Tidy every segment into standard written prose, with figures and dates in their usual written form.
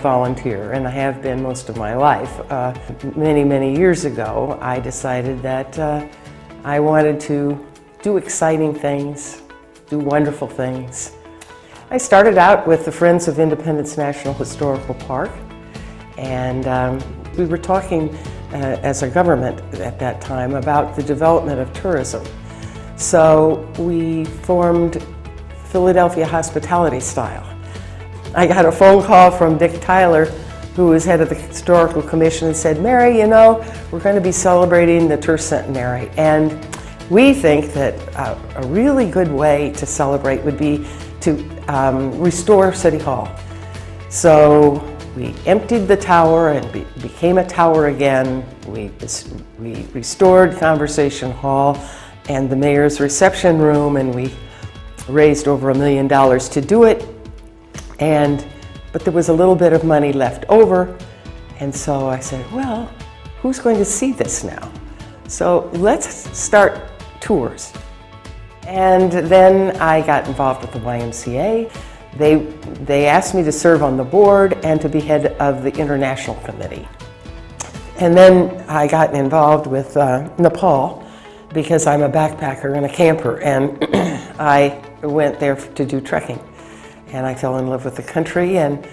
volunteer, and I have been most of my life. Many years ago, I decided that I wanted to do exciting things, do wonderful things. I started out with the Friends of Independence National Historical Park, and we were talking as a government at that time about the development of tourism. So we formed Philadelphia Hospitality Style. I got a phone call from Dick Tyler, who was head of the Historical Commission, and said, "Mary, you know, we're going to be celebrating the tercentenary, and we think that a really good way to celebrate would be to restore City Hall." So we emptied the tower and became a tower again. We restored Conversation Hall and the mayor's reception room, and we raised over $1 million to do it. But there was a little bit of money left over, and so I said, well, who's going to see this now? So let's start tours. And then I got involved with the YMCA. They asked me to serve on the board and to be head of the international committee. And then I got involved with Nepal, because I'm a backpacker and a camper, and I went there to do trekking. And I fell in love with the country and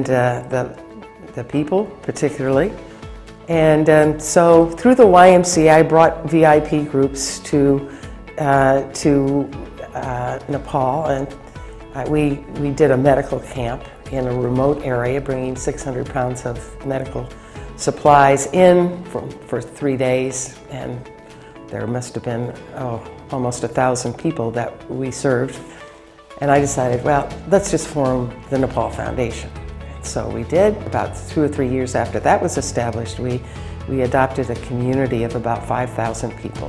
the people particularly. And so through the YMCA, I brought VIP groups to Nepal, and we did a medical camp in a remote area, bringing 600 pounds of medical supplies in for 3 days, and there must have been almost 1,000 people that we served. And I decided, well, let's just form the Nepal Foundation. So we did. About 2 or 3 years after that was established, we adopted a community of about 5,000 people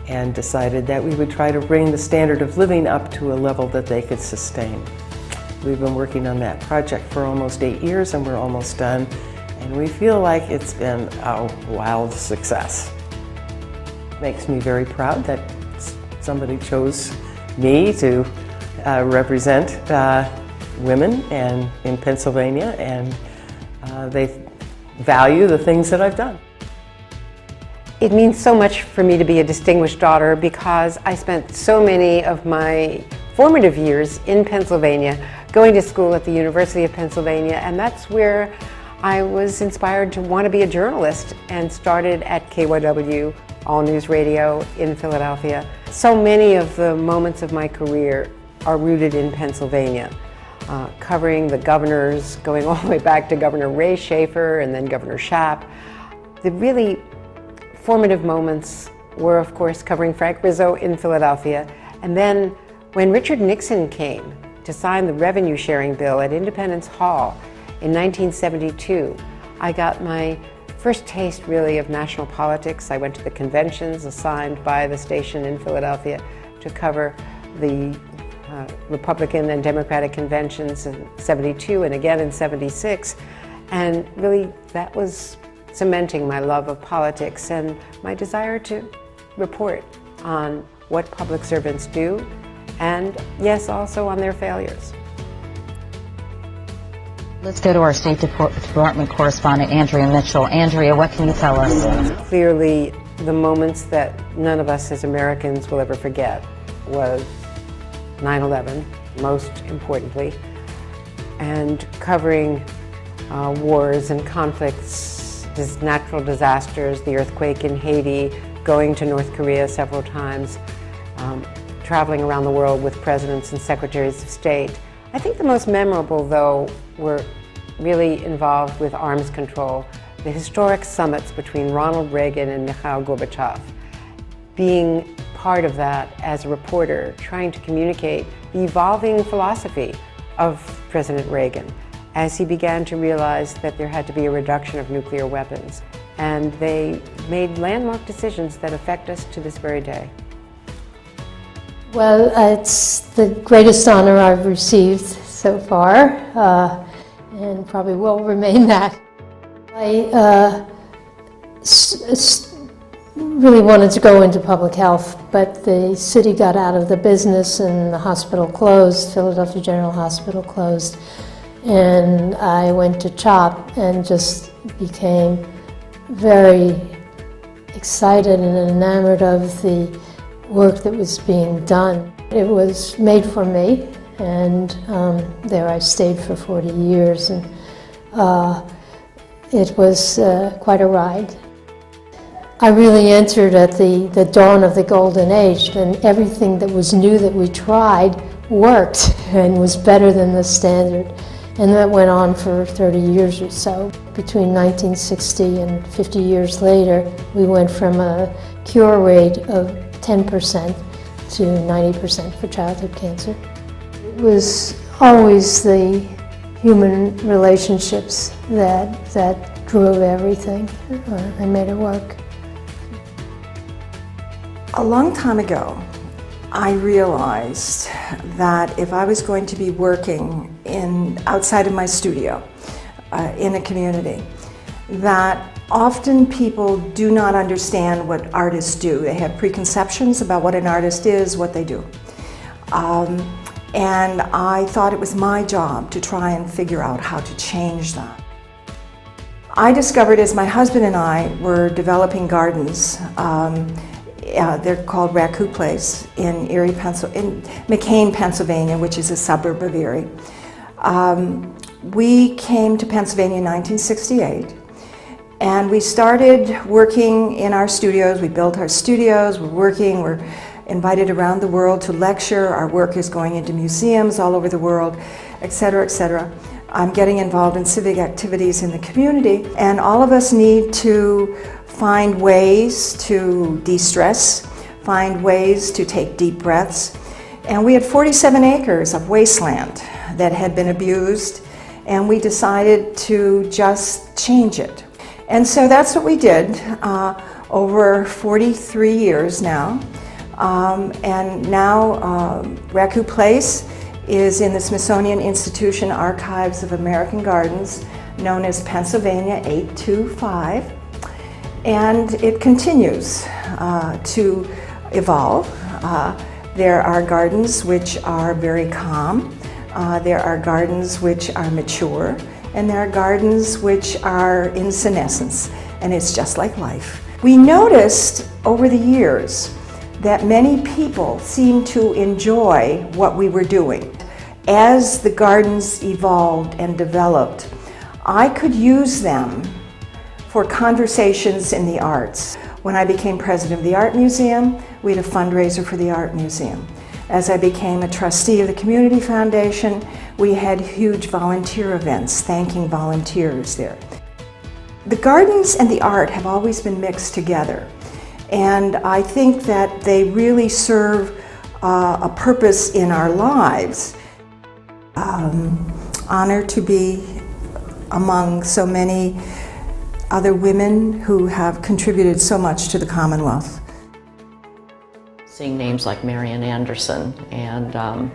and decided that we would try to bring the standard of living up to a level that they could sustain. We've been working on that project for almost 8 years, and we're almost done. And we feel like it's been a wild success. Makes me very proud that somebody chose me to represent women in Pennsylvania, and they value the things that I've done. It means so much for me to be a distinguished daughter, because I spent so many of my formative years in Pennsylvania, going to school at the University of Pennsylvania, and that's where I was inspired to want to be a journalist, and started at KYW, All News Radio in Philadelphia. So many of the moments of my career are rooted in Pennsylvania, covering the governors, going all the way back to Governor Ray Schaefer and then Governor Schaap. The really formative moments were, of course, covering Frank Rizzo in Philadelphia, and then when Richard Nixon came to sign the revenue sharing bill at Independence Hall in 1972, I got my first taste really of national politics. I went to the conventions assigned by the station in Philadelphia to cover the Republican and Democratic conventions in '72 and again in '76. And really that was cementing my love of politics and my desire to report on what public servants do, and yes, also on their failures. Let's go to our State Department correspondent, Andrea Mitchell. Andrea, what can you tell us? Clearly, the moments that none of us as Americans will ever forget was 9/11, most importantly, and covering wars and conflicts, natural disasters, the earthquake in Haiti, going to North Korea several times, traveling around the world with presidents and secretaries of state. I think the most memorable, though, were really involved with arms control, the historic summits between Ronald Reagan and Mikhail Gorbachev. Being part of that as a reporter, trying to communicate the evolving philosophy of President Reagan as he began to realize that there had to be a reduction of nuclear weapons. And they made landmark decisions that affect us to this very day. Well, it's the greatest honor I've received so far, and probably will remain that. I really wanted to go into public health, but the city got out of the business and the hospital closed, Philadelphia General Hospital closed. and I went to CHOP and just became very excited and enamored of the work that was being done. It was made for me, and there I stayed for 40 years, and it was quite a ride. I really entered at the dawn of the golden age, and everything that was new that we tried worked and was better than the standard. And that went on for 30 years or so. Between 1960 and 50 years later, we went from a cure rate of 10% to 90% for childhood cancer. It was always the human relationships that drove everything and made it work. A long time ago, I realized that if I was going to be working outside of my studio in a community, that often people do not understand what artists do. They have preconceptions about what an artist is, what they do. And I thought it was my job to try and figure out how to change that. I discovered as my husband and I were developing gardens, they're called Raku Place in McCain, Pennsylvania, which is a suburb of Erie. We came to Pennsylvania in 1968, and we started working in our studios. We built our studios, we're invited around the world to lecture. Our work is going into museums all over the world, et cetera, et cetera. I'm getting involved in civic activities in the community, and all of us need to find ways to de-stress, find ways to take deep breaths. And we had 47 acres of wasteland that had been abused, and we decided to just change it. And so that's what we did over 43 years now. And now Raku Place is in the Smithsonian Institution Archives of American Gardens, known as Pennsylvania 825. And it continues to evolve. There are gardens which are very calm. There are gardens which are mature. And there are gardens which are in senescence. And it's just like life. We noticed over the years that many people seemed to enjoy what we were doing. As the gardens evolved and developed, I could use them for conversations in the arts. When I became president of the Art Museum, we had a fundraiser for the Art Museum. As I became a trustee of the Community Foundation, we had huge volunteer events, thanking volunteers there. The gardens and the art have always been mixed together, and I think that they really serve a purpose in our lives. Honored to be among so many other women who have contributed so much to the Commonwealth. Seeing names like Marian Anderson and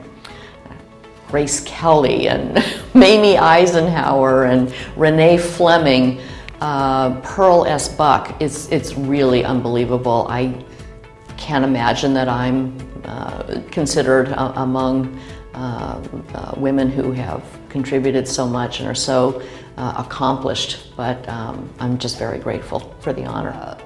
Grace Kelly and Mamie Eisenhower and Renee Fleming, Pearl S. Buck, it's really unbelievable. I can't imagine that I'm considered among women who have contributed so much and are so accomplished, but I'm just very grateful for the honor.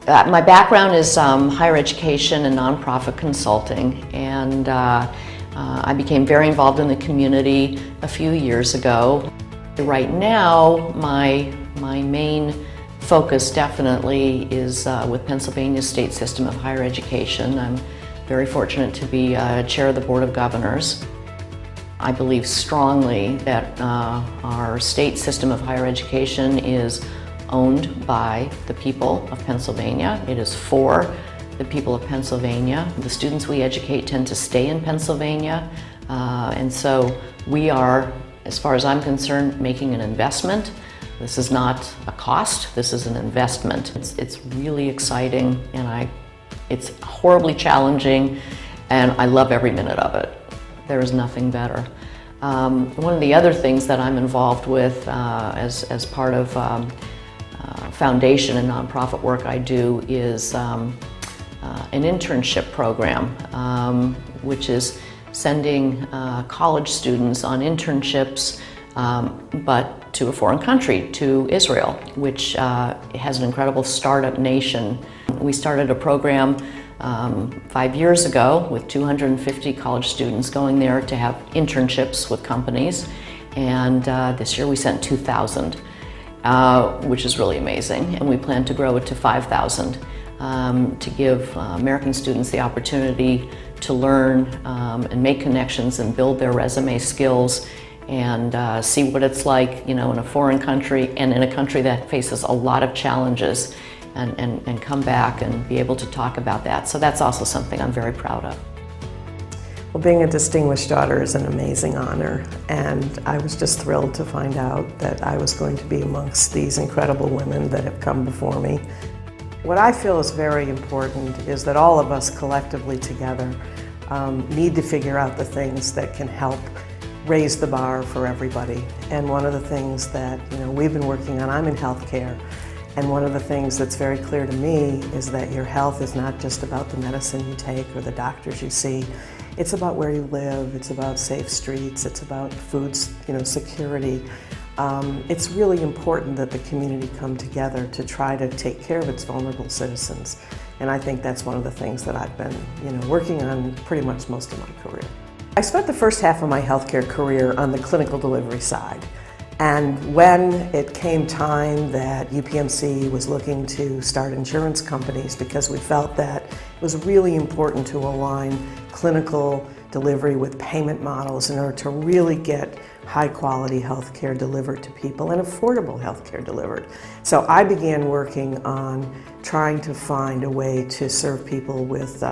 My background is higher education and nonprofit consulting, and I became very involved in the community a few years ago. Right now, my main focus definitely is with Pennsylvania State System of Higher Education. I'm very fortunate to be chair of the Board of Governors. I believe strongly that our state system of higher education is owned by the people of Pennsylvania. It is for the people of Pennsylvania. The students we educate tend to stay in Pennsylvania, and so we are, as far as I'm concerned, making an investment. This is not a cost, this is an investment. It's really exciting, and it's horribly challenging, and I love every minute of it. There is nothing better. One of the other things that I'm involved with as part of foundation and nonprofit work I do is an internship program, which is sending college students on internships but to a foreign country, to Israel, which has an incredible startup nation. We started a program 5 years ago with 250 college students going there to have internships with companies, and this year we sent 2,000, which is really amazing, and we plan to grow it to 5,000 to give American students the opportunity to learn and make connections and build their resume skills and see what it's like, in a foreign country and in a country that faces a lot of challenges, and come back and be able to talk about that. So that's also something I'm very proud of. Well, being a distinguished daughter is an amazing honor, and I was just thrilled to find out that I was going to be amongst these incredible women that have come before me. What I feel is very important is that all of us collectively together need to figure out the things that can help raise the bar for everybody. And one of the things that we've been working on, I'm in healthcare, and one of the things that's very clear to me is that your health is not just about the medicine you take or the doctors you see. It's about where you live, it's about safe streets, it's about food security. It's really important that the community come together to try to take care of its vulnerable citizens. And I think that's one of the things that I've been working on pretty much most of my career. I spent the first half of my healthcare career on the clinical delivery side. And when it came time that UPMC was looking to start insurance companies, because we felt that it was really important to align clinical delivery with payment models in order to really get high quality healthcare delivered to people and affordable healthcare delivered. So I began working on trying to find a way to serve people with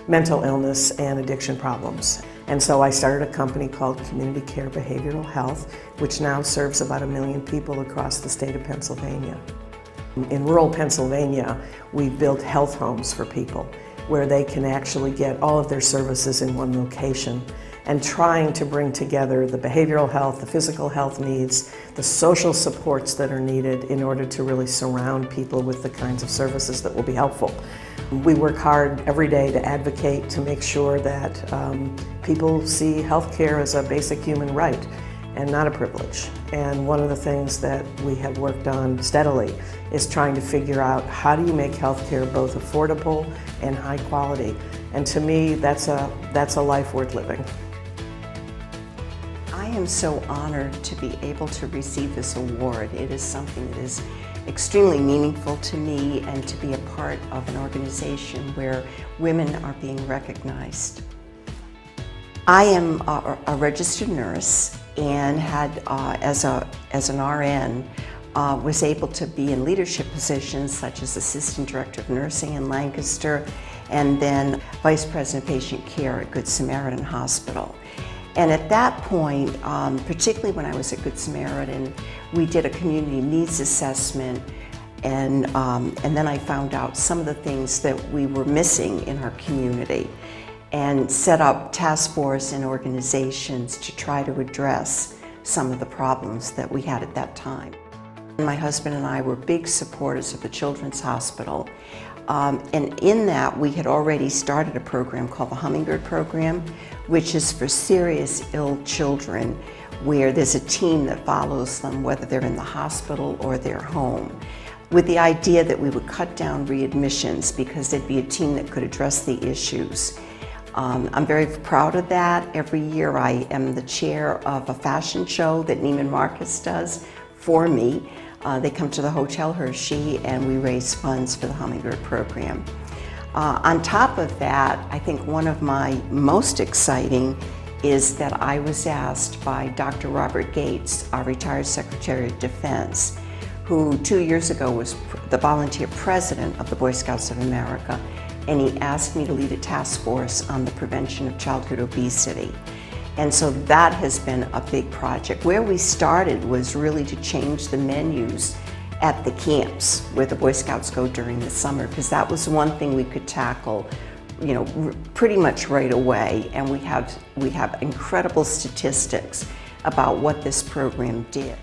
mental illness and addiction problems. And so I started a company called Community Care Behavioral Health, which now serves about 1 million people across the state of Pennsylvania. In rural Pennsylvania, we built health homes for people where they can actually get all of their services in one location, and trying to bring together the behavioral health, the physical health needs, the social supports that are needed in order to really surround people with the kinds of services that will be helpful. We work hard every day to advocate to make sure that people see healthcare as a basic human right and not a privilege. And one of the things that we have worked on steadily is trying to figure out how do you make healthcare both affordable and high quality. And to me, that's a life worth living. I am so honored to be able to receive this award. It is something that is extremely meaningful to me, and to be a part of an organization where women are being recognized. I am a registered nurse and had, as an RN, was able to be in leadership positions such as Assistant Director of Nursing in Lancaster, and then Vice President of Patient Care at Good Samaritan Hospital. And at that point, particularly when I was at Good Samaritan, we did a community needs assessment, and then I found out some of the things that we were missing in our community, and set up task force and organizations to try to address some of the problems that we had at that time. My husband and I were big supporters of the Children's Hospital. And in that, we had already started a program called the Hummingbird Program, which is for serious ill children, where there's a team that follows them, whether they're in the hospital or their home, with the idea that we would cut down readmissions because there'd be a team that could address the issues. I'm very proud of that. Every year I am the chair of a fashion show that Neiman Marcus does for me. They come to the Hotel Hershey and we raise funds for the Hummingbird Program. On top of that, I think one of my most exciting is that I was asked by Dr. Robert Gates, our retired Secretary of Defense, who 2 years ago was the volunteer president of the Boy Scouts of America, and he asked me to lead a task force on the prevention of childhood obesity. And so that has been a big project. Where we started was really to change the menus at the camps where the Boy Scouts go during the summer, because that was one thing we could tackle, you know, pretty much right away. And we have incredible statistics about what this program did.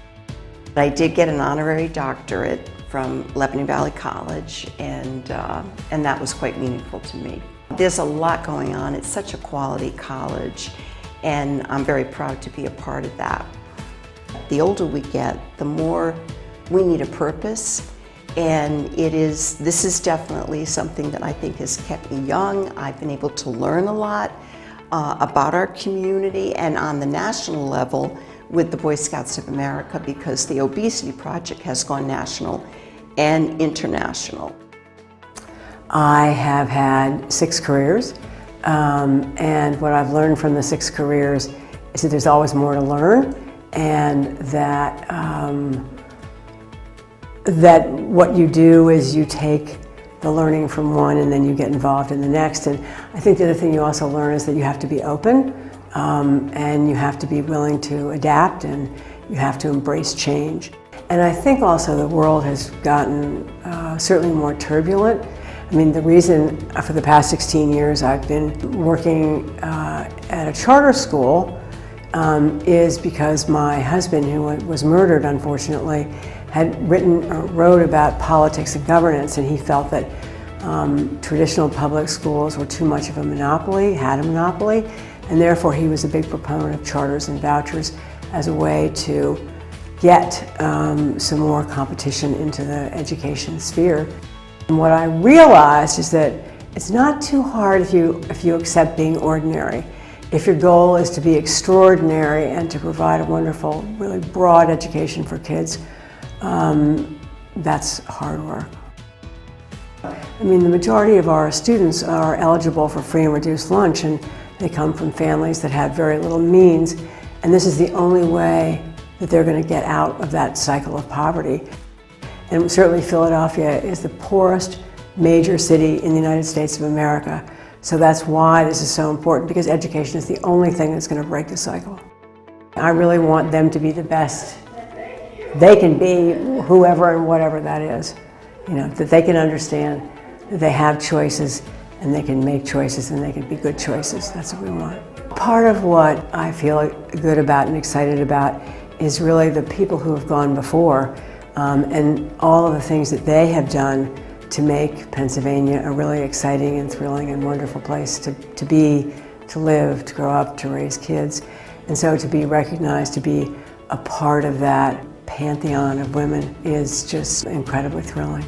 I did get an honorary doctorate from Lebanon Valley College, and that was quite meaningful to me. There's a lot going on. It's such a quality college, and I'm very proud to be a part of that. The older we get, the more we need a purpose, and this is definitely something that I think has kept me young. I've been able to learn a lot about our community and on the national level with the Boy Scouts of America, because the Obesity Project has gone national and international. I have had 6 careers, and what I've learned from the 6 careers is that there's always more to learn, and that that what you do is you take the learning from one and then you get involved in the next. And I think the other thing you also learn is that you have to be open, and you have to be willing to adapt, and you have to embrace change. And I think also the world has gotten certainly more turbulent. I mean, the reason for the past 16 years I've been working at a charter school is because my husband, who was murdered unfortunately, had wrote about politics and governance, and he felt that traditional public schools were too much of a monopoly, had a monopoly, and therefore he was a big proponent of charters and vouchers as a way to get some more competition into the education sphere. And what I realized is that it's not too hard if you accept being ordinary. If your goal is to be extraordinary and to provide a wonderful, really broad education for kids, that's hard work. I mean, the majority of our students are eligible for free and reduced lunch, and they come from families that have very little means, and this is the only way that they're going to get out of that cycle of poverty. And certainly Philadelphia is the poorest major city in the United States of America. So that's why this is so important, because education is the only thing that's going to break the cycle. I really want them to be the best they can be, whoever and whatever that is. You know, that they can understand that they have choices, and they can make choices, and they can be good choices. That's what we want. Part of what I feel good about and excited about is really the people who have gone before, and all of the things that they have done to make Pennsylvania a really exciting and thrilling and wonderful place to be, to live, to grow up, to raise kids. And so to be recognized, to be a part of that pantheon of women is just incredibly thrilling.